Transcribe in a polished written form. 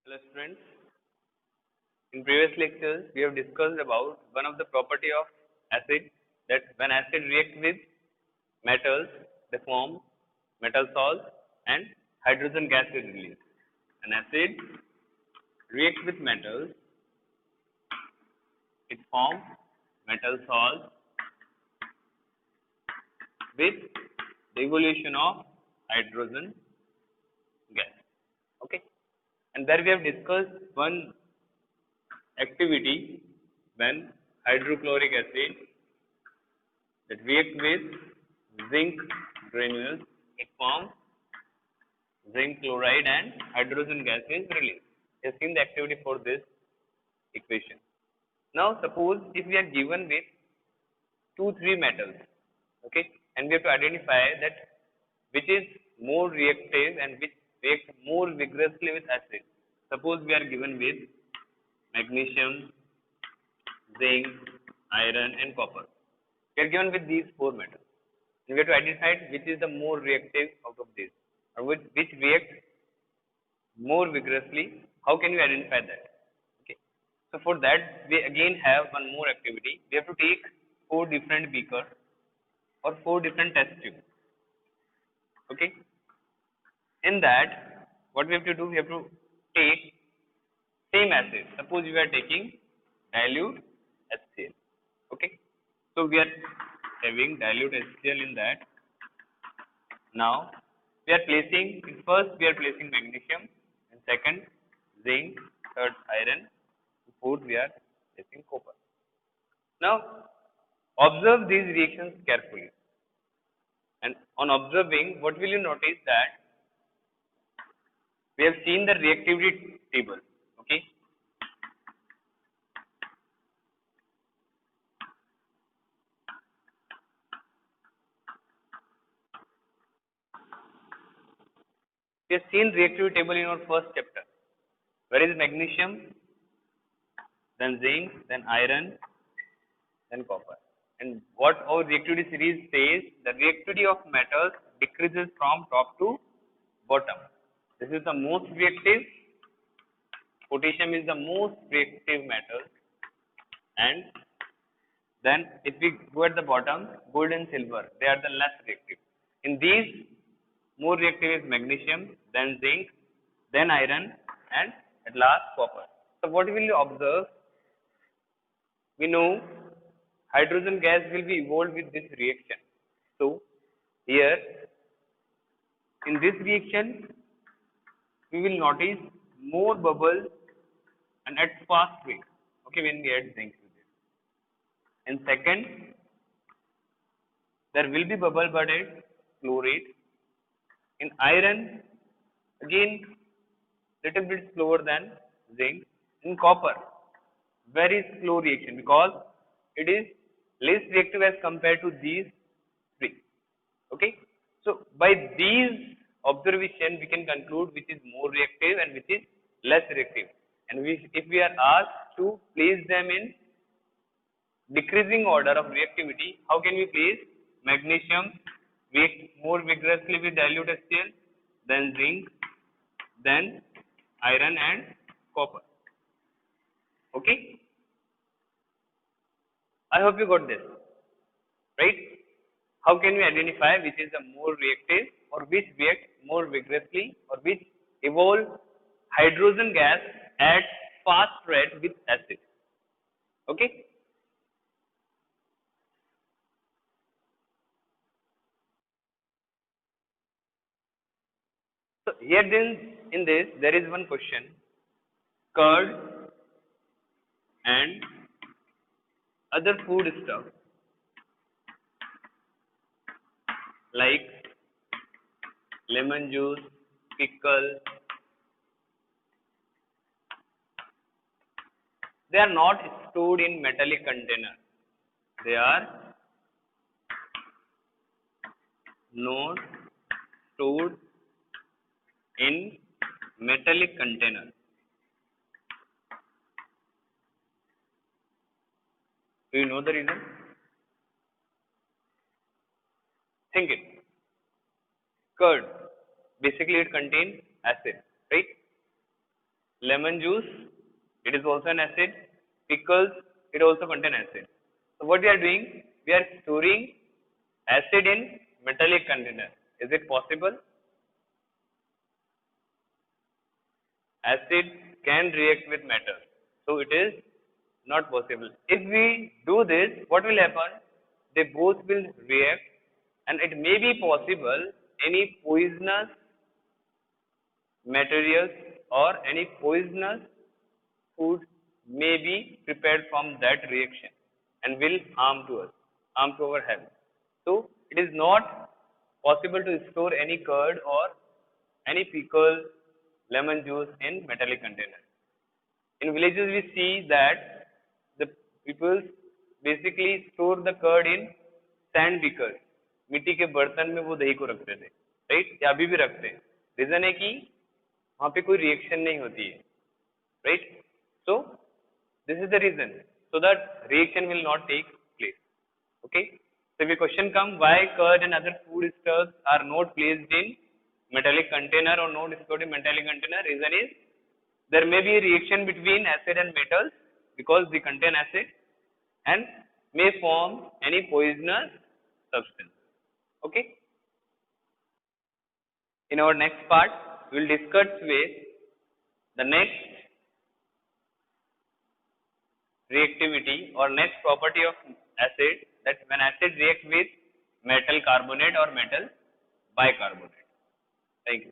Hello students, in previous lectures we have discussed about one of the property of acid, that when acid react with metals they form metal salts and hydrogen gas is released. An acid react with metals, it forms metal salts with the evolution of hydrogen gas. Okay, and there we have discussed one activity when hydrochloric acid that react with zinc granules, it forms zinc chloride and hydrogen gas is released. We have seen the activity for this equation. Now suppose if we are given with 3 metals, okay, and we have to identify that which is more reactive and which reacts more vigorously with acid. Suppose we are given with magnesium, zinc, iron and copper. We are given with these 4 metals. And we have to identify which is the more reactive out of these, or which reacts more vigorously. How can we identify that? Okay. So for that we again have one more activity. We have to take 4 different beakers or 4 different test tubes. Okay. In that, what we have to do, we have to take same acid. Suppose we are taking dilute HCl. Okay. So we are having dilute HCl in that. Now we are placing, first we are placing magnesium, and second zinc, third iron, fourth we are placing copper. Now observe these reactions carefully, and on observing, what will you notice that we have seen the reactivity table. Okay. We have seen reactivity table in our first chapter. Where is magnesium, then zinc, then iron, then copper. And what our reactivity series says, the reactivity of metals decreases from top to bottom. This is the most reactive. Potassium is the most reactive metal. And then if we go at the bottom, gold and silver, they are the less reactive. In these, more reactive is magnesium, then zinc, then iron, and at last copper. So what will you observe? We know hydrogen gas will be evolved with this reaction. So here in this reaction we will notice more bubbles and at fast rate. Okay, when we add zinc with it. In second, there will be bubble but at slow rate. In iron, again little bit slower than zinc. In copper, very slow reaction because it is less reactive as compared to these 3. Okay. So by these observation we can conclude which is more reactive and which is less reactive. And if we are asked to place them in decreasing order of reactivity, how can we place? Magnesium reacts more vigorously with dilute HCl, then zinc, then iron and copper. Okay. I hope you got this, right? How can we identify which is the more reactive or which reacts more vigorously or which evolve hydrogen gas at fast rate with acid? Okay. So here then in this there is one question: curd and other food stuff like lemon juice, pickle, they are not stored in metallic container. They are not stored in metallic container. Do you know the reason? Think it. Curd, basically it contains acid, right? lemon juice, it is also an acid. Pickles, it also contain acid. So what we are doing, we are storing acid in metallic container. Is it possible? Acid can react with metal. So it is not possible. If we do this, what will happen? They both will react, and it may be possible any poisonous materials or any poisonous food may be prepared from that reaction and will harm to us, harm to our health. So it is not possible to store any curd or any pickle, lemon juice in metallic container. In villages we see that the people basically store the curd in sand beakers. मिट्टी के बर्तन में वो दही को रखते थे, right? या अभी भी रखते हैं. रीजन है कि वहां पे कोई रिएक्शन नहीं होती है, right? So this is the reason, so that reaction will not take place. Okay, so if a question come, why curd and other food stuffs are not placed in metallic container or not stored in metallic container? Reason is there may be a reaction between acid and metals because they contain acid and may form any poisonous substance. Okay, in our next part we will discuss with the next reactivity or next property of acid, that when acid reacts with metal carbonate or metal bicarbonate. Thank you.